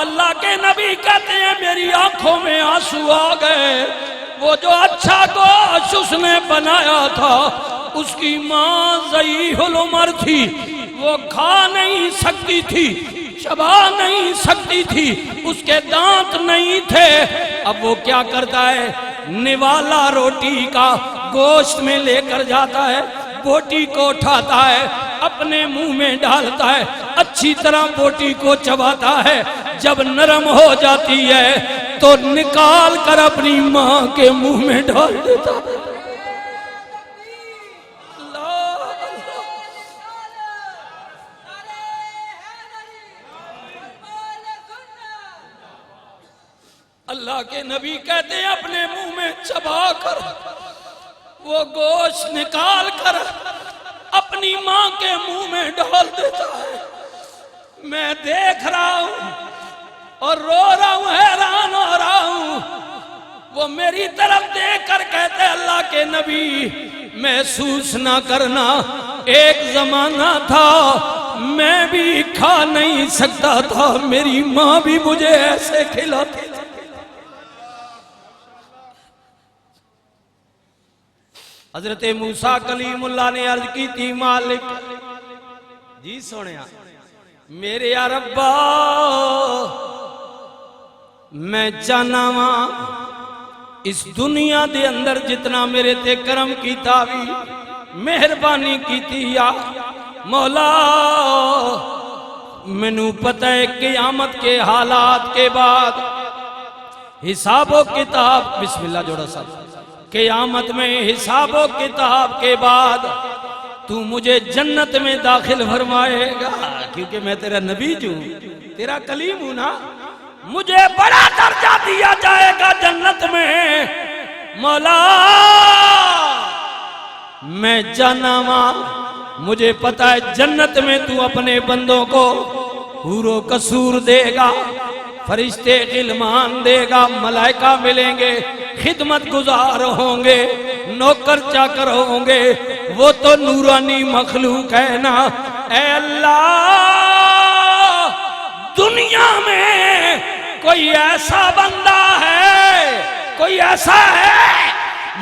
اللہ کے نبی کہتے ہیں میری آنکھوں میں آنسو آ گئے، وہ جو اچھا گوشت اس نے بنایا تھا اس کی ماں ضعیف العمر تھی، وہ کھا نہیں سکتی تھی، چبا نہیں سکتی تھی، اس کے دانت نہیں تھے۔ اب وہ کیا کرتا ہے، نوالا روٹی کا گوشت میں لے کر جاتا ہے، بوٹی کو اٹھاتا ہے، اپنے منہ میں ڈالتا ہے، اچھی طرح بوٹی کو چباتا ہے، جب نرم ہو جاتی ہے تو نکال کر اپنی ماں کے منہ میں ڈال دیتا ہے۔ اللہ کے نبی کہتے ہیں اپنے منہ میں چبا کر وہ گوشت نکال کر اپنی ماں کے منہ میں ڈال دیتا ہے۔ میں دیکھ رہا ہوں اور رو رہا ہوں، حیران ہو رہا ہوں۔ وہ میری طرف دیکھ کر کہتے اللہ کے نبی محسوس نہ کرنا، ایک زمانہ تھا میں بھی کھا نہیں سکتا تھا، میری ماں بھی مجھے ایسے کھلاتی تھی۔ حضرت موسیٰ کلیم اللہ نے عرض کی تھی مالک جی سونیا میرے یا ربا میں چاہنا ہاں اس دنیا دے اندر جتنا میرے تے کرم کی تاوی مہربانی کی تھی یا مولا، منو پتہ ہے قیامت کے حالات کے بعد حساب و کتاب، بسم اللہ جوڑا صاحب، قیامت میں حساب و کتاب کے بعد تو مجھے جنت میں داخل فرمائے گا، کیونکہ میں تیرا نبی ہوں، تیرا کلیم ہوں نا، مجھے بڑا درجہ دیا جائے گا جنت میں۔ مولا میں جانا ماں، مجھے پتا ہے جنت میں تو اپنے بندوں کو حور و قصور دے گا، فرشتے غلمان دے گا، ملائکہ ملیں گے، خدمت گزار ہوں گے، نوکر چاکر ہوں گے، وہ تو نورانی مخلوق ہے نا۔ اے اللہ دنیا میں کوئی ایسا بندہ ہے، کوئی ایسا ہے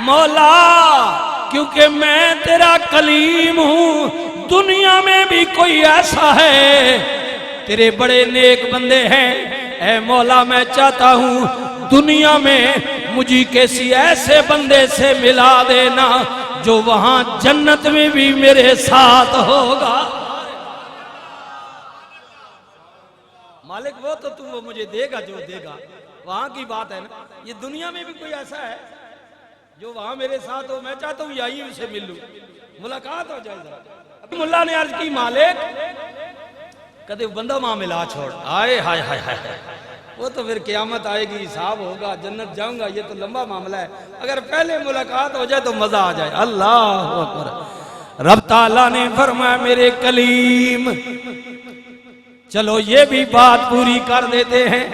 مولا، کیونکہ میں تیرا کلیم ہوں، دنیا میں بھی کوئی ایسا ہے، تیرے بڑے نیک بندے ہیں، اے مولا میں چاہتا ہوں دنیا میں مجھے کسی ایسے بندے سے ملا دینا جو وہاں جنت میں بھی میرے ساتھ ہوگا۔ مالک وہ تو وہ مجھے دے گا جو دے گا، وہاں کی بات ہے نا، یہ دنیا میں بھی کوئی ایسا ہے جو وہاں میرے ساتھ ہو، میں چاہتا ہوں یہی اسے مل لوں، ملاقات ہو جائے ذرا۔ ابھی ملا نے عرض کی مالک کدے بندہ وہاں ملا چھوڑ، آئے ہائے ہائے ہائے، وہ تو پھر قیامت آئے گی، حساب ہوگا، جنت جاؤں گا، یہ تو لمبا معاملہ ہے، اگر پہلے ملاقات ہو جائے تو مزہ آ جائے۔ اللہ اکبر۔ رب تعالیٰ نے فرمایا میرے کلیم چلو یہ بھی بات پوری کر دیتے ہیں،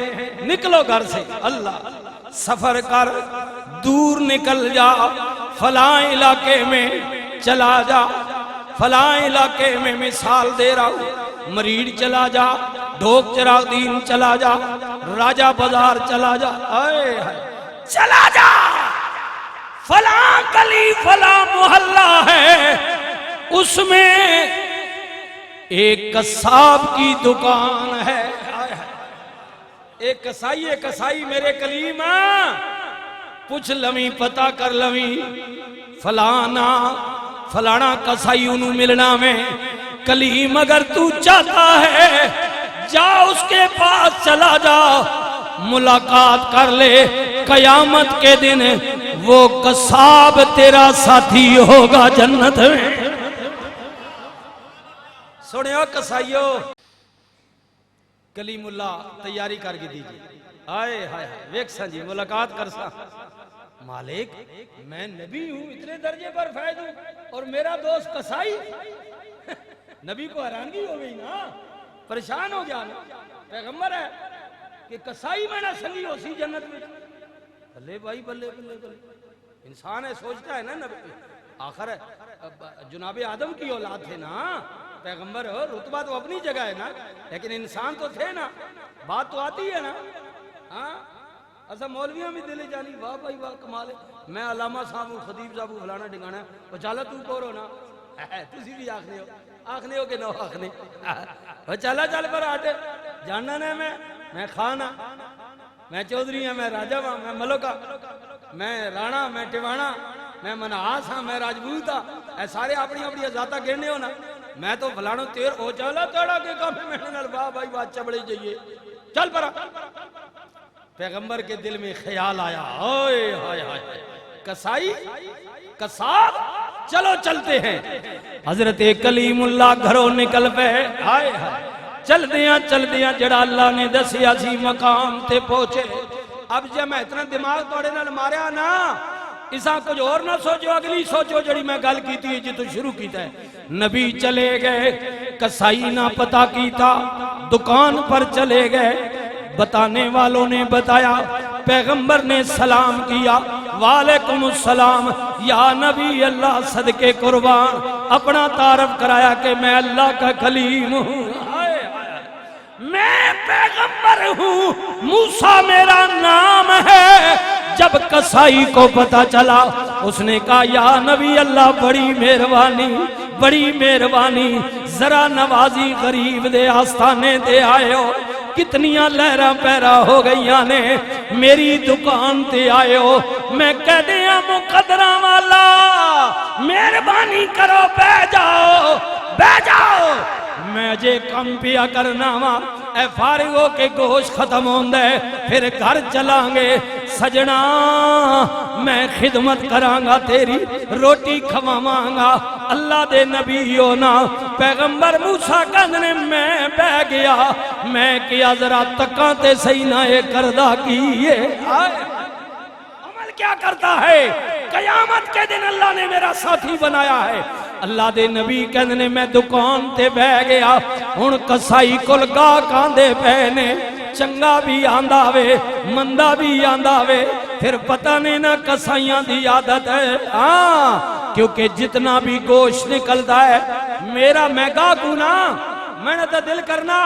نکلو گھر سے، اللہ سفر کر، دور نکل جا، فلاں علاقے میں چلا جا، فلاں علاقے میں مثال دے رہا ہوں، مریڑ چلا جا، ڈھوک چراغ دین چلا جا، راجہ بازار چلا جا، آئے چلا جا، فلاں گلی فلاں محلہ ہے، اس میں ایک قصاب کی دکان ہے، ایک کسائی میرے کلیم پوچھ لویں پتہ کر لویں فلانا کسائی انہوں ملنا میں، کلیم اگر تو چاہتا ہے جا اس کے پاس چلا جا، ملاقات کر لے، قیامت کے دن وہ قصاب تیرا ساتھی ہوگا جنت میں۔ سنیو کسائیو، کلیم اللہ تیاری کر کے دیجئے، آئے ہائے ویک سا جی ملاقات کر سا، مالک میں نبی ہوں، اتنے درجے پر فائد ہوں، اور میرا دوست کسائی، نبی کو حیرانگی ہو گئی نا، پریشان ہو گیا نا، پیغمبر ہے کہ کسائی میں نہ سنگی ہو سی جنت میں، بلے بھائی بلے بلے بلے، انسان ہے سوچتا ہے نا نبی، آخر جناب آدم کی اولاد تھے نا، پیغمبر ہو، رتبہ تو اپنی جگہ ہے نا، لیکن انسان تو تھے نا، بات تو آتی ہے نا. ہاں اصا مولویاں بھی دل جانی واہ بھائی واہ کمال ہے. میں علامہ صاحب خطیب صاحب فلانا ڈنگانا وہ چالا تو کورو نا تسی بھی آخنے ہو کہ نہ آخنے وہ چالا چل پر آٹے جاننا نا میں خانا، میں چودھری ہاں، میں راجہ ہاں، میں ملک ہاں، میں رانا، میں ٹوانا، میں منہاس ہاں، میں راجپوت ہاں. اے سارے اپنی اپنی ذاتہ گھننے ہو نا. میں تو فلانو تیر ہو چالا تیڑا کے کام میں نال واہ بھائی واہ چبڑے جائیے چل پرا. پیغمبر کے دل میں خیال آیا ہائے ہائے ہائے کسائی کساب چلو چلتے ہیں. حضرت کلیم اللہ گھروں نکل پہ ہائے ہائے چل دیاں جڑا اللہ نے دسیا سی مقام تے پہنچے. اب جب میں اتنا دماغ توڑے نال ماریا نا اساں کچھ اور نہ سوچو، اگلی سوچو جڑی میں گل کیتی ہے جی تو شروع کیتا ہے. نبی چلے گئے کسائی نہ پتا کیتا دکان پر چلے گئے. بتانے والوں نے بتایا، پیغمبر نے سلام کیا وعلیکم السلام یا نبی اللہ صدقے قربان، اپنا تعارف کرایا کہ میں اللہ کا کلیم ہوں، میں پیغمبر ہوں، موسیٰ میرا نام ہے. جب کسائی کو پتا چلا اس نے کہا یا نبی اللہ بڑی مہربانی ذرا نوازی غریب دے آستانے دے آئے ہو، کتنیاں لہراں پیرا ہو گئیاں نے میری دکان تے آئے ہو. میں کہہ دیا مقدرہ والا مہربانی کرو بہ جاؤ میں جے کم پیا کرنا وا اے فارغ ہو کے گوشت ختم ہوندہ ہے پھر گھر چلائیں گے. سجنا میں خدمت کرانگا تیری روٹی کھواواں گا. اللہ دے نبی ہونا پیغمبر موسیٰ کہنے میں بہ گیا میں کیا ذرا تکاں تے صحیح نہ اے کردہ کیے. عمل کیا کرتا ہے؟ قیامت کے دن اللہ نے میرا ساتھی بنایا ہے. اللہ دے نبی کہنے میں دکان تے بہ گیا ہن کسائی کل گاہ کاندے پہنے چنگا بھی آندہ وے مندہ بھی آندہ وے. پھر پتہ نہیں نہ کسائیاں دی عادت ہے ہاں کیونکہ جتنا بھی گوشت نکلتا ہے میرا میں گاہ گونا میں نے تو دل کرنا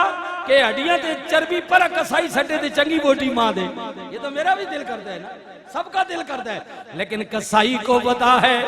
کہ ہڈیاں تے چربی پر کسائی سٹے تے چنگی بوٹی ماں دے. یہ تو میرا بھی دل کرتا ہے نا، سب کا دل کرتا ہے. لیکن کسائی کو پتا ہے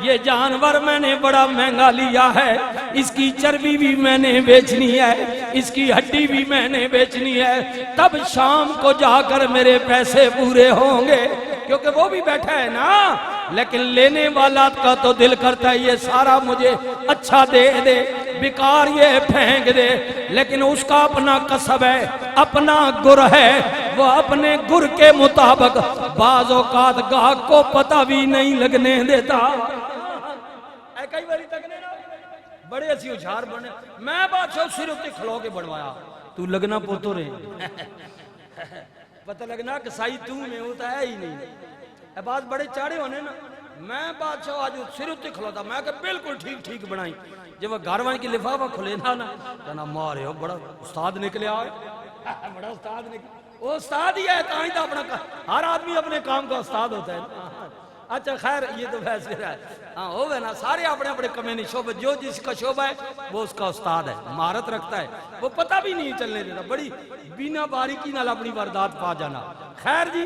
یہ جانور میں نے بڑا مہنگا لیا ہے، اس کی چربی بھی میں نے بیچنی ہے، اس کی ہڈی بھی میں نے بیچنی ہے، تب شام کو جا کر میرے پیسے پورے ہوں گے کیونکہ وہ بھی بیٹھا ہے نا. لیکن لینے والا کا تو دل کرتا ہے یہ سارا مجھے اچھا دے دے بیکار یہ پھینک دے. لیکن اس کا اپنا کسب ہے، اپنا گر ہے، وہ اپنے گر کے مطابق بعض اوقات گاہک کو پتہ بھی نہیں لگنے دیتا. اے کئی باری تکنے نا بڑے اسی اچھار بنے میں بادشاہ سر اتے کھلو کے بڑھوایا تو لگنا پوتو رہے پتہ لگنا کسائی تو میں ہوتا ہے ہی نہیں. اے بات بڑے چاڑے ہونے نا میں بادشاہ آج سر اتے کھلوتا میں کہ بالکل ٹھیک بنائی. جب وہ گاروان کی لفافہ کھلے نا کہنا مارے ہو بڑا استاد نکلے آئے بڑا استاد نکلے. وہ استاد ہی ہے کہیں تو اپنا ہر آدمی اپنے کام کا استاد ہوتا ہے. اچھا خیر یہ تو ویسے ہے ہاں ہوگا نا سارے اپنے اپنے کمیونی شعبہ جو جس کا شعبہ ہے وہ اس کا استاد ہے، مہارت رکھتا ہے، وہ پتہ بھی نہیں چلنے دیتا، بڑی بینا باریکی نال اپنی واردات پا جانا. خیر جی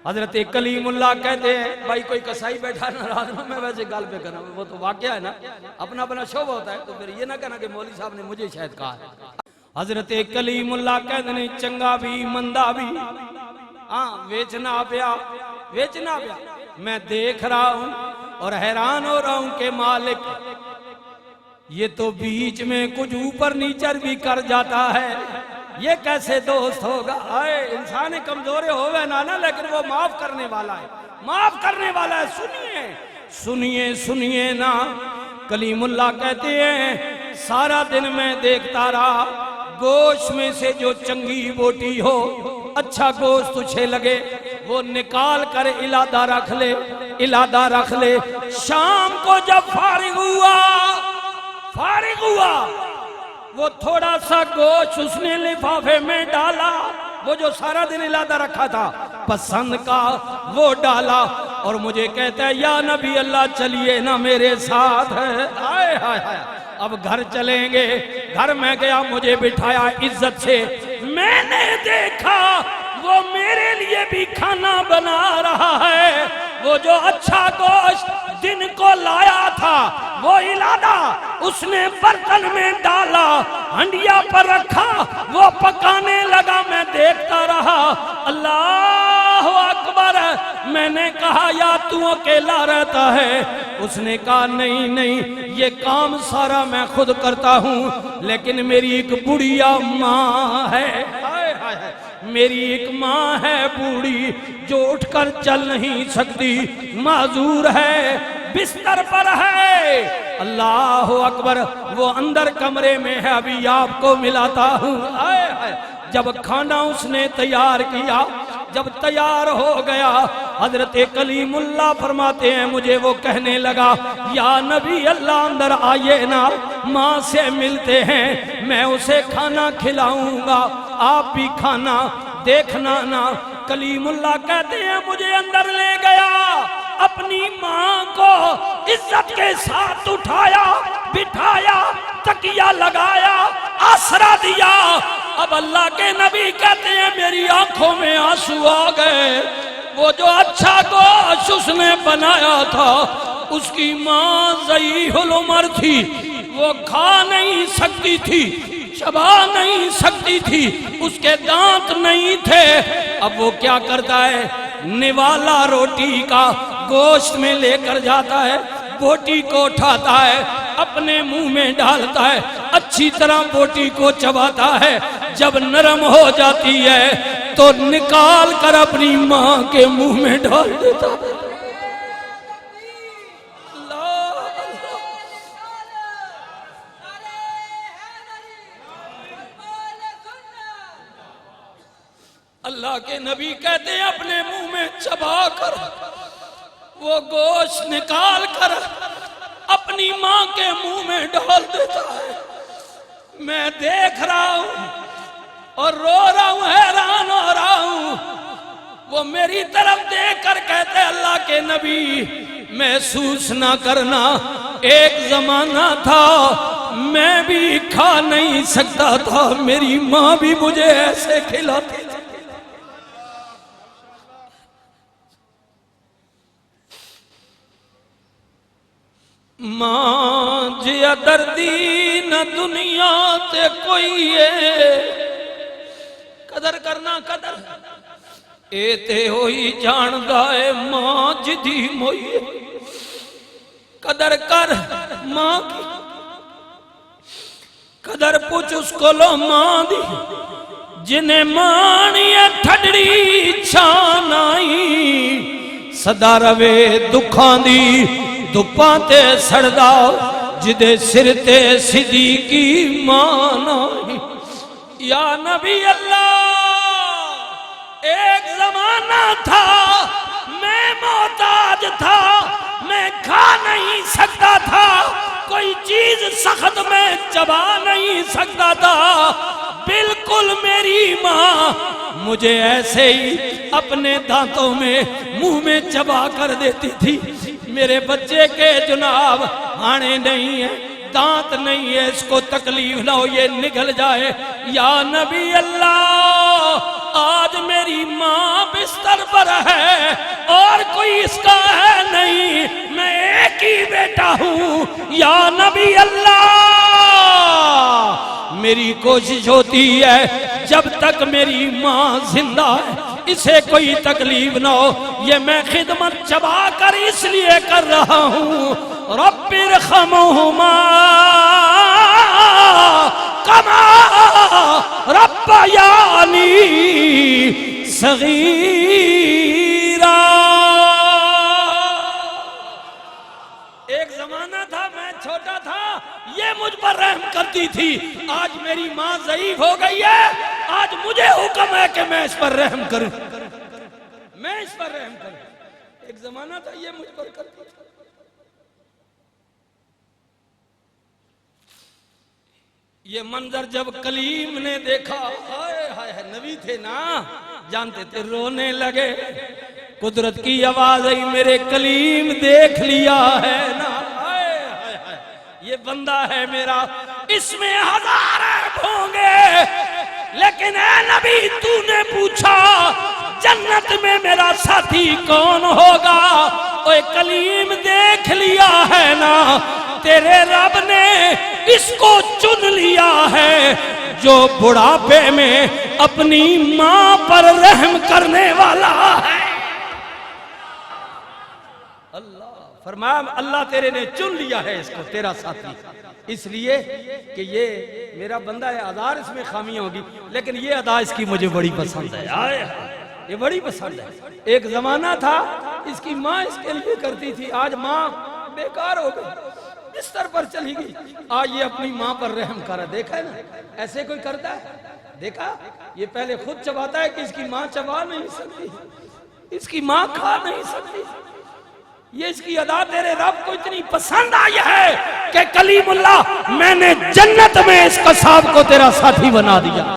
حضرت کلیم اللہ کہتے ہیں بھائی کوئی کسائی بیٹھا ناراض نہ میں ویسے گل پہ کرنا وہ تو واقعہ ہے نا اپنا اپنا شعبہ ہوتا ہے تو پھر یہ نہ کہنا کہ مولوی صاحب نے مجھے شاید کہا ہے. حضرت کلیم اللہ کہتے ہیں چنگا بھی مندہ بھی ہاں ویچنا پیا میں دیکھ رہا ہوں اور حیران ہو رہا ہوں کہ مالک یہ تو بیچ میں کچھ اوپر نیچر بھی کر جاتا ہے، یہ کیسے دوست ہوگا. آئے انسان کمزورے ہوئے نا لیکن وہ معاف کرنے والا ہے. سنیے نا کلیم اللہ کہتے ہیں سارا دن میں دیکھتا رہا گوشت میں سے جو چنگی بوٹی ہو اچھا گوشت تجھے لگے وہ نکال کر علادہ رکھ لے. شام کو جب فارغ ہوا وہ تھوڑا سا گوشت اس نے لفافے میں ڈالا، وہ جو سارا دن علادہ رکھا تھا پسند کا وہ ڈالا اور مجھے کہتا ہے یا نبی اللہ چلیے نا میرے ساتھ ہے. اب گھر چلیں گے. گھر میں گیا, مجھے بٹھایا عزت سے. میں نے دیکھا وہ میرے لیے بھی کھانا بنا رہا ہے. وہ جو اچھا گوشت دن کو لایا تھا وہ علادہ اس نے برتن میں ڈالا, ہنڈیا پر رکھا, وہ پکانے لگا. میں دیکھتا رہا. اللہ اکبر. میں نے کہا یا تو اکیلا رہتا ہے؟ اس نے کہا نہیں نہیں, یہ کام سارا میں خود کرتا ہوں, لیکن میری ایک بڑھیا ماں ہے. میری ایک ماں ہے بوڑھی جو اٹھ کر چل نہیں سکتی, معذور ہے, بستر پر ہے. اللہ اکبر. وہ اندر کمرے میں ہے, ابھی آپ کو ملاتا ہوں. جب کھانا اس نے تیار کیا, جب تیار ہو گیا, حضرت کلیم اللہ فرماتے ہیں مجھے وہ کہنے لگا یا نبی اللہ اندر آئیے نا, ماں سے ملتے ہیں, میں اسے کھانا کھلاؤں گا, آپ بھی کھانا دیکھنا نا. کلیم اللہ کہتے ہیں مجھے اندر لے گیا, اپنی ماں کو عزت کے ساتھ اٹھایا, بٹھایا, تکیہ لگایا, آسرا دیا. اب اللہ کے نبی کہتے ہیں میری آنکھوں میں آنسو آ گئے. وہ جو اچھا گوشت اس نے بنایا تھا, اس کی ماں ضعیف العمر تھی, وہ کھا نہیں سکتی تھی, چبا نہیں سکتی تھی, اس کے دانت نہیں تھے. اب وہ کیا کرتا ہے, نوالا روٹی کا گوشت میں لے کر جاتا ہے, بوٹی کو اٹھاتا ہے, اپنے منہ میں ڈالتا ہے, اچھی طرح بوٹی کو چباتا ہے. جب نرم ہو جاتی ہے تو نکال کر اپنی ماں کے منہ میں ڈال دیتا ہے. اللہ کے نبی کہتے ہیں اپنے منہ میں چبا کر وہ گوشت نکال کر اپنی ماں کے منہ میں ڈال دیتا ہے. میں دیکھ رہا ہوں اور رو رہا ہوں, حیران ہو رہا ہوں. وہ میری طرف دیکھ کر کہتے اللہ کے نبی محسوس نہ کرنا, ایک زمانہ تھا میں بھی کھا نہیں سکتا تھا, میری ماں بھی مجھے ایسے کھلاتی تھی. ماں جیا دردی نہ دنیا تے کوئی ہے, قدر کرنا قدر اے تے ہوئی جاندہ ہے, ماں جدی موئی قدر کر ماں کی, قدر پوچھ اس کو لو ماں دی, جنہیں مانی ٹھڈڑی چھان آئی, صدا روے دکھان دی دپاں تے سڑدا, جدے سر تے صدیقی مان آئی. یا نبی اللہ ایک زمانہ تھا میں محتاج تھا, میں کھا نہیں سکتا تھا, کوئی چیز سخت میں چبا نہیں سکتا تھا. بالکل میری ماں مجھے ایسے ہی اپنے دانتوں میں منہ میں چبا کر دیتی تھی. میرے بچے کے جناب آنے نہیں ہے, دانت نہیں ہے, اس کو تکلیف نہ ہو, یہ نگل جائے. یا نبی اللہ آج میری ماں بستر پر ہے اور کوئی اس کا ہے نہیں, میں ایک ہی بیٹا ہوں. یا نبی اللہ میری کوشش ہوتی ہے جب تک میری ماں زندہ ہے اسے کوئی تکلیف نہ ہو. یہ میں خدمت چبا کر اس لیے کر رہا ہوں, رب ارحمہما کما ربیانی صغیرا. ایک زمانہ تھا میں چھوٹا تھا, یہ مجھ پر رحم کرتی تھی, آج میری ماں ضعیف ہو گئی ہے, آج مجھے حکم ہے کہ میں اس پر رحم کروں, میں اس پر رحم کروں. ایک زمانہ تھا یہ مجھ پر کرتی تھی. یہ منظر جب کلیم نے دیکھا, ہائے ہائے نبی تھے نا, جانتے تھے, رونے لگے. قدرت کی آواز آئی میرے کلیم دیکھ لیا ہے نا, ہائے ہائے. یہ بندہ ہے میرا، اس میں ہزار عیب ہوں گے، لیکن اے نبی تو نے پوچھا جنت میں میرا ساتھی کون ہوگا؟ اوے کلیم دیکھ لیا ہے نا، تیرے رب نے اس کو چن لیا ہے جو بڑھاپے میں اپنی ماں پر رحم کرنے والا ہے۔ اللہ فرمایا اللہ تیرے نے چن لیا ہے اس کو تیرا ساتھی، اس لیے کہ یہ میرا بندہ ہے، ہزار اس میں خامیاں ہوگی لیکن یہ ادا اس کی مجھے بڑی پسند ہے، یہ بڑی پسند ہے۔ ایک زمانہ تھا اس کی ماں اس کے لیے کرتی تھی، آج ماں بیکار ہو گئی، بستر پر چلی گئی، آج یہ اپنی ماں پر رحم کر رہا ہے۔ دیکھا ہے نا ایسے کوئی کرتا ہے؟ دیکھا یہ پہلے خود چباتا ہے کہ اس کی ماں چبا نہیں سکتی، اس کی ماں کھا نہیں سکتی۔ یہ اس کی ادا تیرے رب کو اتنی پسند آئی ہے کہ کلیم اللہ میں نے جنت میں اس قصاب کو تیرا ساتھی بنا دیا۔